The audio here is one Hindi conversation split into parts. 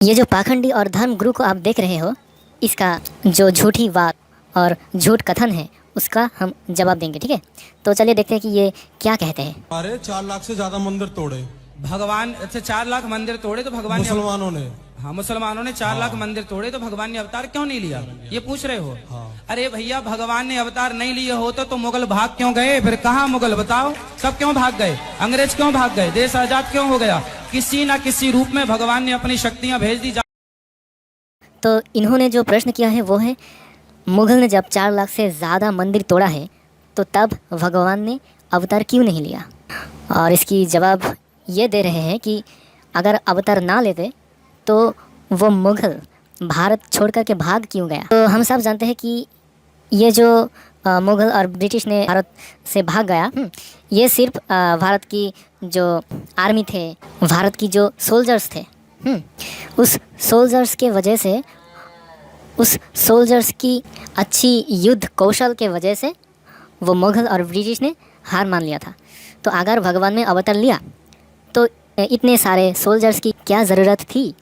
ये जो पाखंडी और धर्म गुरु को आप देख रहे हो, इसका जो झूठी बात और झूठ कथन है उसका हम जवाब देंगे, ठीक है। तो चलिए देखते हैं कि ये क्या कहते हैं। अरे 4 लाख से ज्यादा मंदिर तोड़े भगवान। अच्छा 4 लाख मंदिर तोड़े तो भगवान मुसलमानों ने। हाँ, मुसलमानों ने 4 लाख मंदिर तोड़े तो भगवान ने अवतार क्यों नहीं लिया, ये पूछ रहे हो। अरे भैया, भगवान ने अवतार नहीं लिए होते तो मुगल भाग क्यों गए? फिर कहाँ मुगल बताओ, सब क्यों भाग गए? अंग्रेज क्यों भाग गए? देश आजाद क्यों हो गया? किसी ना किसी रूप में भगवान ने अपनी शक्तियां भेज दी। तो इन्होंने जो प्रश्न किया है वो है, मुगल ने जब 4 लाख से ज़्यादा मंदिर तोड़ा है तो तब भगवान ने अवतार क्यों नहीं लिया। और इसकी जवाब ये दे रहे हैं कि अगर अवतार ना लेते तो वो मुगल भारत छोड़ कर के भाग क्यों गया। तो हम सब जानते हैं कि ये जो मुगल और ब्रिटिश ने भारत से भाग गया, ये सिर्फ भारत की जो आर्मी थे, भारत की जो सोल्जर्स थे, उस सोल्जर्स के वजह से, उस सोल्जर्स की अच्छी युद्ध कौशल के वजह से वो मुगल और ब्रिटिश ने हार मान लिया था। तो अगर भगवान ने अवतार लिया तो इतने सारे सोल्जर्स की क्या ज़रूरत थी।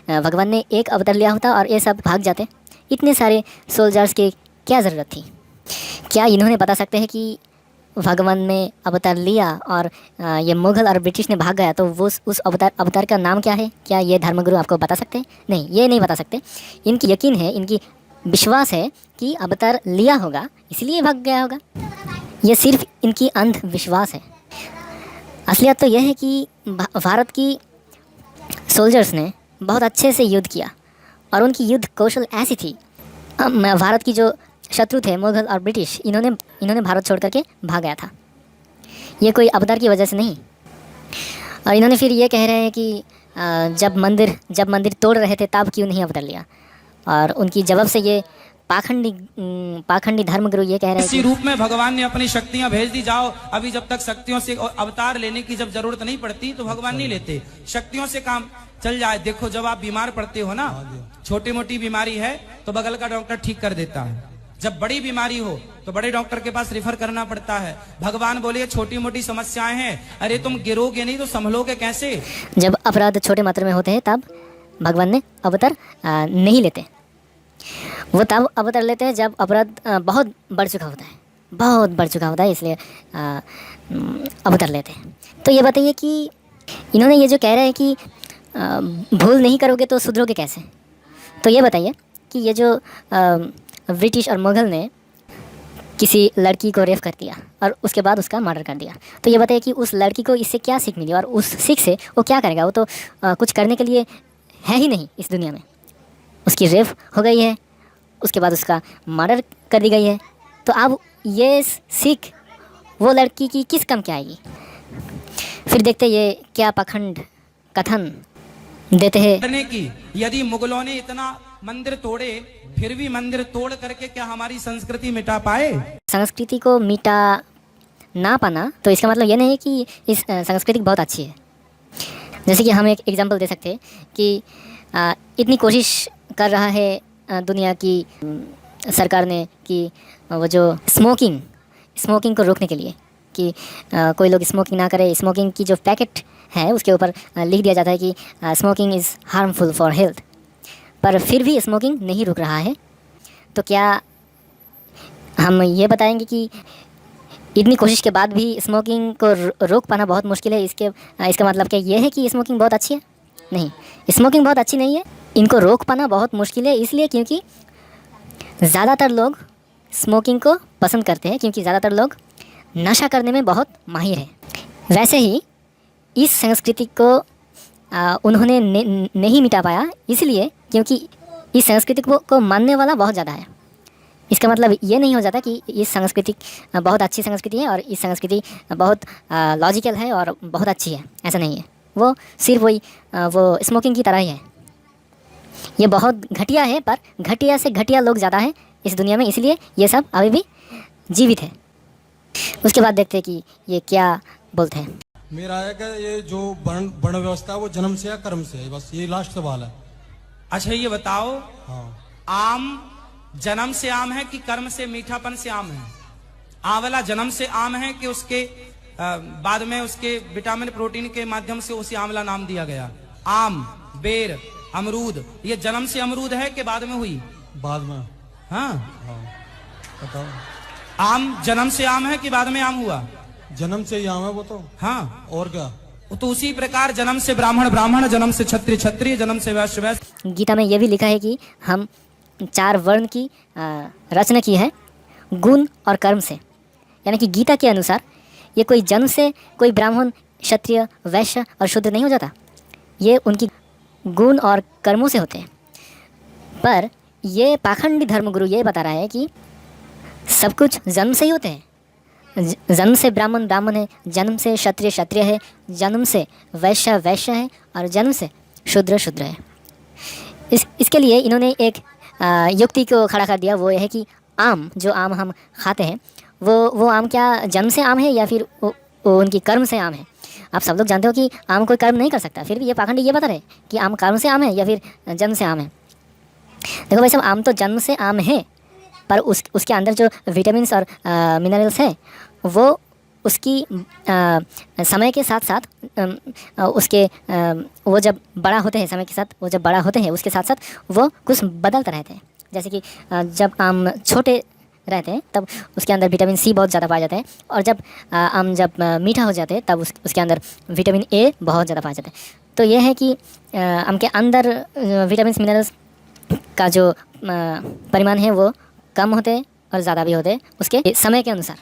भगवान ने एक अवतार लिया होता और ये सब भाग जाते, इतने सारे सोल्जर्स की क्या ज़रूरत थी। क्या इन्होंने बता सकते हैं कि भगवान ने अवतार लिया और ये मुगल और ब्रिटिश ने भाग गया तो वो उस अवतार का नाम क्या है? क्या ये धर्मगुरु आपको बता सकते हैं? नहीं, ये नहीं बता सकते। इनकी यकीन है, इनकी विश्वास है कि अवतार लिया होगा इसलिए भाग गया होगा। ये सिर्फ इनकी अंधविश्वास है। असलियत तो यह है कि भारत की सोल्जर्स ने बहुत अच्छे से युद्ध किया और उनकी युद्ध कौशल ऐसी थी। भारत की जो शत्रु थे मुगल और ब्रिटिश, इन्होंने भारत छोड़ करके भाग गया था, ये कोई अवतार की वजह से नहीं। और इन्होंने फिर ये कह रहे हैं कि जब मंदिर तोड़ रहे थे तब क्यों नहीं अवतार लिया। और उनकी जवाब से ये पाखंडी धर्मगुरु ये कह रहे हैं इसी रूप में भगवान ने अपनी शक्तियां भेज दी। जाओ, अभी जब तक शक्तियों से अवतार लेने की जब जरूरत नहीं पड़ती तो भगवान नहीं लेते, शक्तियों से काम चल जाए। देखो, जब आप बीमार पड़ते हो ना, छोटी मोटी बीमारी है तो बगल का डॉक्टर ठीक कर देता है। जब बड़ी बीमारी हो तो बड़े डॉक्टर के पास रेफर करना पड़ता है। भगवान बोले छोटी मोटी समस्याएं हैं, अरे तुम गिरोगे नहीं तो संभलोगे कैसे। जब अपराध छोटे मात्रा में होते हैं तब भगवान ने अवतार नहीं लेते। वो तब अवतार लेते हैं जब अपराध बहुत बढ़ चुका होता है, इसलिए अवतार लेते हैं। तो ये बताइए कि इन्होंने ये जो कह रहे हैं कि भूल नहीं करोगे तो सुधरोगे कैसे। तो ये बताइए कि ये जो ब्रिटिश और मुगल ने किसी लड़की को रेप कर दिया और उसके बाद उसका मर्डर कर दिया, तो ये बताइए कि उस लड़की को इससे क्या सीख मिली और उस सीख से वो क्या करेगा। वो तो कुछ करने के लिए है ही नहीं इस दुनिया में। उसकी रेप हो गई है, उसके बाद उसका मर्डर कर दी गई है, तो अब ये सीख वो लड़की की किस काम की आएगी। फिर देखते ये क्या पाखंड कथन देते हैं कि यदि मुगलों ने इतना मंदिर तोड़े फिर भी मंदिर तोड़ करके क्या हमारी संस्कृति मिटा पाए। संस्कृति को मिटा ना पाना तो इसका मतलब ये नहीं है कि इस संस्कृति बहुत अच्छी है। जैसे कि हम एक एग्जांपल दे सकते हैं कि इतनी कोशिश कर रहा है दुनिया की सरकार ने कि वो जो स्मोकिंग को रोकने के लिए कि कोई लोग स्मोकिंग ना करे। स्मोकिंग की जो पैकेट है उसके ऊपर लिख दिया जाता है कि smoking is harmful for health, पर फिर भी स्मोकिंग नहीं रुक रहा है। तो क्या हम ये बताएंगे कि इतनी कोशिश के बाद भी स्मोकिंग को रोक पाना बहुत मुश्किल है। इसका मतलब क्या ये है कि स्मोकिंग बहुत अच्छी है? नहीं, स्मोकिंग बहुत अच्छी नहीं है। इनको रोक पाना बहुत मुश्किल है, इसलिए क्योंकि ज़्यादातर लोग स्मोकिंग को पसंद करते हैं, क्योंकि ज़्यादातर लोग नशा करने में बहुत माहिर हैं। वैसे ही इस संस्कृति को उन्होंने नहीं मिटा पाया, इसलिए क्योंकि इस संस्कृति को मानने वाला बहुत ज़्यादा है। इसका मतलब ये नहीं हो जाता कि इस संस्कृति बहुत अच्छी संस्कृति है और इस संस्कृति बहुत लॉजिकल है और बहुत अच्छी है, ऐसा नहीं है। वो सिर्फ वो स्मोकिंग की तरह ही है। ये बहुत घटिया है, पर घटिया से घटिया लोग ज़्यादा हैं इस दुनिया में, इसलिए ये सब अभी भी जीवित है। उसके बाद देखते हैं कि ये क्या बोलते हैं। मेरा है कि ये जो वर्ण व्यवस्था है वो जन्म से या कर्म से है, बस ये लास्ट सवाल है। अच्छा ये बताओ, हाँ, आम जन्म से आम है कि कर्म से मीठापन से आम है? आंवला जन्म से आम है कि उसके बाद में उसके विटामिन प्रोटीन के माध्यम से उसे आंवला नाम दिया गया? आम, बेर, अमरूद, ये जन्म से अमरूद है कि बाद में हुई? बाद में। हाँ। हाँ बताओ। आम जन्म से आम है कि बाद में आम हुआ? जन्म से ही आम है वो तो। हाँ। और क्या। तो उसी प्रकार जन्म से ब्राह्मण ब्राह्मण, जन्म से क्षत्रिय क्षत्रिय, जन्म से वैश्य वैश्य। गीता में यह भी लिखा है कि हम 4 वर्ण की रचना की है गुण और कर्म से। यानी कि गीता के अनुसार ये कोई जन्म से कोई ब्राह्मण क्षत्रिय वैश्य और शूद्र नहीं हो जाता, ये उनकी गुण और कर्मों से होते हैं। पर ये पाखंडी धर्मगुरु ये बता रहा है कि सब कुछ जन्म से ही होते हैं। जन्म से ब्राह्मण ब्राह्मण है, जन्म से क्षत्रिय क्षत्रिय है, जन्म से वैश्य वैश्य है और जन्म से शूद्र शूद्र है। इसके लिए इन्होंने एक युक्ति को खड़ा कर दिया, वो ये है कि आम, जो आम हम खाते हैं वो आम क्या जन्म से आम है या फिर वो उनकी कर्म से आम है? आप सब लोग जानते हो कि आम कोई कर्म नहीं कर सकता, फिर भी ये पाखंडी ये बता रहे कि आम कर्म से आम है या फिर जन्म से आम है। देखो भाई साहब, आम तो जन्म से आम है, पर उसके अंदर जो विटामिन्स और मिनरल्स है वो उसकी समय के साथ साथ उसके वो जब बड़ा होते हैं, समय के साथ वो जब बड़ा होते हैं उसके साथ साथ वो कुछ बदलते रहते हैं। जैसे कि जब आम छोटे रहते हैं तब उसके अंदर विटामिन सी बहुत ज़्यादा पाया जाता है, और जब आम जब मीठा हो जाते हैं तब उसके अंदर विटामिन ए बहुत ज़्यादा पाया जाता है। तो ये है कि आम के अंदर विटामिन मिनरल्स का जो परिमाण है वो कम होते हैं और ज़्यादा भी होते हैं उसके समय के अनुसार।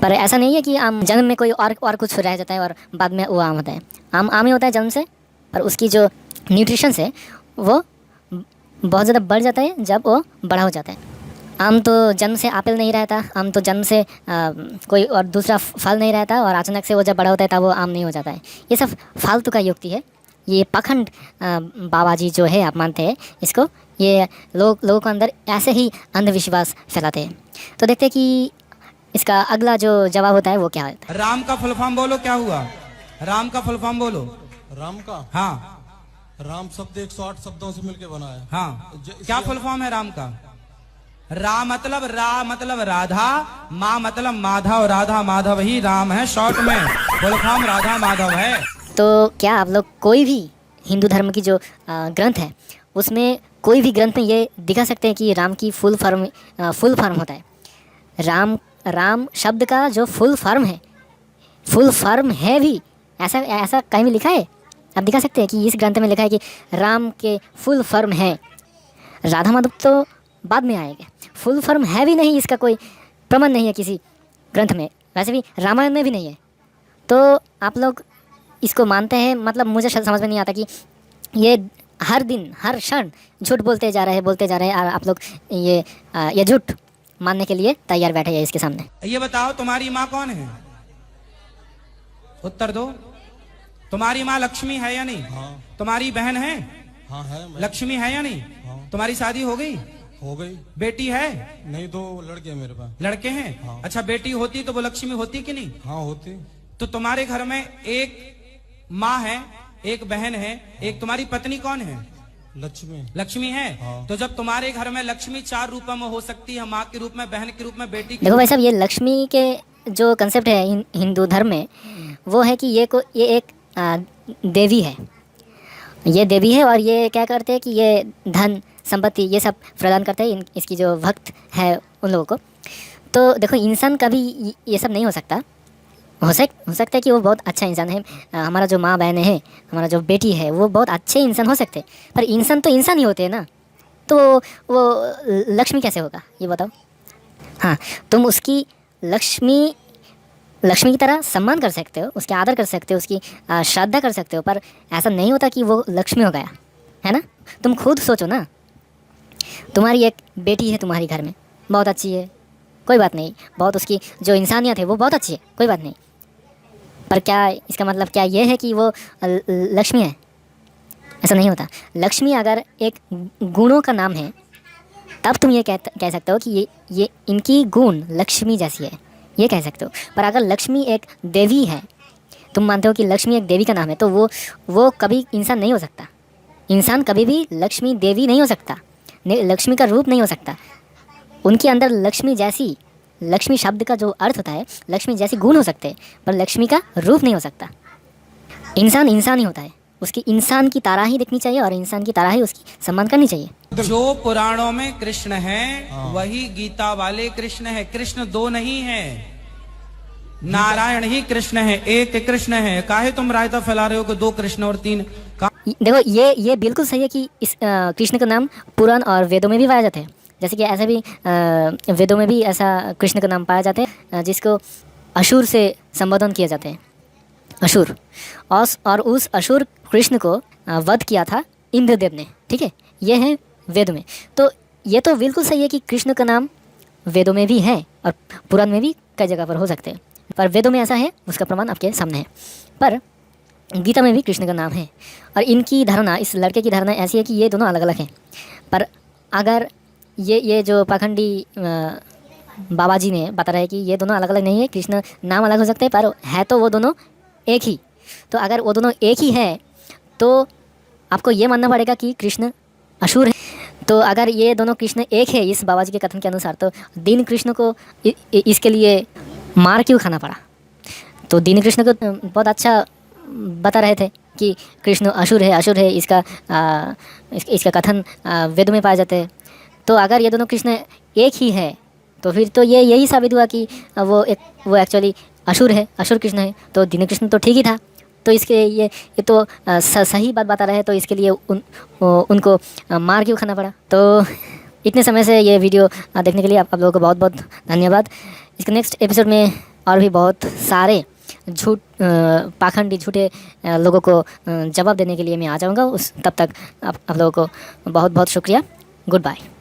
पर ऐसा नहीं है कि आम जन्म में कोई और कुछ रह जाता है और बाद में वो आम होता है। आम ही होता है जन्म से, पर उसकी जो न्यूट्रिशन है वो बहुत ज़्यादा बढ़ जाता है जब वो बड़ा हो जाता है। आम तो जन्म से एप्पल नहीं रहता, आम तो जन्म से कोई और दूसरा फल नहीं रहता, और अचानक से वो जब बड़ा होता है तब वो आम नहीं हो जाता है। ये सब फालतू का युक्ति है, ये पाखंड बाबाजी जो है आप मानते हैं इसको, ये लोगों के अंदर ऐसे ही अंधविश्वास फैलाते हैं। तो देखते हैं कि इसका अगला जो जवाब होता है वो क्या होता है। राम का फुल फॉर्म बोलो, क्या हुआ? राम का फुल फॉर्म बोलो। राम का? हाँ। राम शब्द 108 शब्दों से मिलकर बना है। हाँ। क्या फुल फॉर्म है राम का? रा मतलब राधा, माँ मतलब माधव, राधा माधव ही राम है, शॉर्ट में फुल फॉर्म राधा माधव है। तो क्या आप लोग कोई भी हिंदू धर्म की जो ग्रंथ है उसमें कोई भी ग्रंथ में ये दिखा सकते हैं कि राम की फुल फॉर्म होता है? राम शब्द का जो फुल फॉर्म है भी, ऐसा कहीं भी लिखा है? आप दिखा सकते हैं कि इस ग्रंथ में लिखा है कि राम के फुल फॉर्म है। राधा माधव तो बाद में आएगा, फुल फॉर्म है भी नहीं, इसका कोई प्रमाण नहीं है किसी ग्रंथ में, वैसे भी रामायण में भी नहीं है। तो आप लोग इसको मानते हैं, मतलब मुझे समझ में नहीं आता कि ये हर दिन हर क्षण झूठ बोलते जा रहे हैं और आप लोग ये झूठ मानने के लिए तैयार बैठे हैं इसके सामने। ये बताओ तुम्हारी माँ कौन है? उत्तर दो। तुम्हारी माँ लक्ष्मी है या नहीं? हाँ। तुम्हारी बहन है? हाँ है। लक्ष्मी है या नहीं? हाँ। तुम्हारी शादी हो गई? हो गई। बेटी है? नहीं, 2 लड़के हैं मेरे पास। लड़के हैं? हाँ। अच्छा, बेटी होती तो वो लक्ष्मी होती कि नहीं? हाँ होती। तो तुम्हारे घर में एक माँ है, एक बहन है, एक तुम्हारी पत्नी कौन है? लक्ष्मी है। हाँ। तो जब तुम्हारे घर में लक्ष्मी 4 रूपों में हो सकती है, माँ के रूप में, बहन के रूप में, बेटी के देखो भाई साहब, ये लक्ष्मी के जो कंसेप्ट है हिंदू धर्म में वो है कि ये एक देवी है, ये देवी है, और ये क्या करते हैं कि ये धन संपत्ति ये सब प्रदान करते हैं इसकी जो भक्त है उन लोगों को। तो देखो, इंसान कभी ये सब नहीं हो सकता। हो सकता है कि वो बहुत अच्छा इंसान है, हमारा जो माँ बहन है, हमारा जो बेटी है, वो बहुत अच्छे इंसान हो सकते हैं, पर इंसान तो इंसान ही होते हैं ना, तो वो लक्ष्मी कैसे होगा ये बताओ? हाँ, तुम उसकी लक्ष्मी की तरह सम्मान कर सकते हो, उसके आदर कर सकते हो, उसकी श्रद्धा कर सकते हो, पर ऐसा नहीं होता कि वो लक्ष्मी हो गया, है ना? तुम खुद सोचो ना, तुम्हारी एक बेटी है तुम्हारे घर में, बहुत अच्छी है, कोई बात नहीं, बहुत उसकी जो इंसानियत है वो बहुत अच्छी है, कोई बात नहीं, पर क्या इसका मतलब क्या ये है कि वो लक्ष्मी है? ऐसा नहीं होता। लक्ष्मी अगर एक गुणों का नाम है तब तुम ये कह सकते हो कि ये इनकी गुण लक्ष्मी जैसी है, ये कह सकते हो। पर अगर लक्ष्मी एक देवी है, तुम मानते हो कि लक्ष्मी एक देवी का नाम है, तो वो कभी इंसान नहीं हो सकता। इंसान कभी भी लक्ष्मी देवी नहीं हो सकता, लक्ष्मी का रूप नहीं हो सकता। उनके अंदर लक्ष्मी शब्द का जो अर्थ होता है, लक्ष्मी जैसी गुण हो सकते हैं, पर लक्ष्मी का रूप नहीं हो सकता। इंसान ही होता है, उसकी इंसान की तरह ही दिखनी चाहिए और इंसान की तरह ही उसकी सम्मान करनी चाहिए। जो पुराणों में कृष्ण है वही गीता वाले कृष्ण है। कृष्ण दो नहीं है, नारायण ही कृष्ण है, एक कृष्ण है। काहे तुम रायता फैला रहे हो कि दो कृष्ण और तीन? देखो ये बिल्कुल सही है कि इस कृष्ण का नाम पुराण और वेदों में भी पाया जाता है। जैसे कि ऐसा भी वेदों में भी ऐसा कृष्ण का नाम पाया जाता है जिसको असुर से संबोधन किया जाता है, असुर। और उस असुर कृष्ण को वध किया था इंद्रदेव ने, ठीक है, ये है वेद में। तो ये तो बिल्कुल सही है कि कृष्ण का नाम वेदों में भी है और पुराण में भी कई जगह पर हो सकते हैं, पर वेदों में ऐसा है, उसका प्रमाण आपके सामने है। पर गीता में भी कृष्ण का नाम है और इनकी धारणा, इस लड़के की धारणा ऐसी है कि ये दोनों अलग अलग हैं। पर अगर ये जो पाखंडी बाबा जी ने बता रहे हैं कि ये दोनों अलग अलग नहीं है, कृष्ण नाम अलग हो सकते हैं पर है तो वो दोनों एक ही। तो अगर वो दोनों एक ही है तो आपको ये मानना पड़ेगा कि कृष्ण असुर है। तो अगर ये दोनों कृष्ण एक है इस बाबा जी के कथन के अनुसार, तो दीन कृष्ण को इसके लिए मार क्यों खाना पड़ा? तो दीन कृष्ण को बहुत अच्छा बता रहे थे कि कृष्ण असुर है, असुर है, इसका कथन वेद में पाया जाता है। तो अगर ये दोनों कृष्ण एक ही है तो फिर तो यही साबित हुआ कि वो एक्चुअली असुर है, असुर कृष्ण है। तो दीन कृष्ण तो ठीक ही था। तो इसके ये तो सही बात बता रहे हैं, तो इसके लिए उनको मार क्यों खाना पड़ा? तो इतने समय से ये वीडियो देखने के लिए आप लोगों को बहुत बहुत धन्यवाद। इसके नेक्स्ट एपिसोड में और भी बहुत सारे पाखंडी झूठे लोगों को जवाब देने के लिए मैं आ जाऊँगा। तब तक आप लोगों को बहुत बहुत शुक्रिया। Good bye.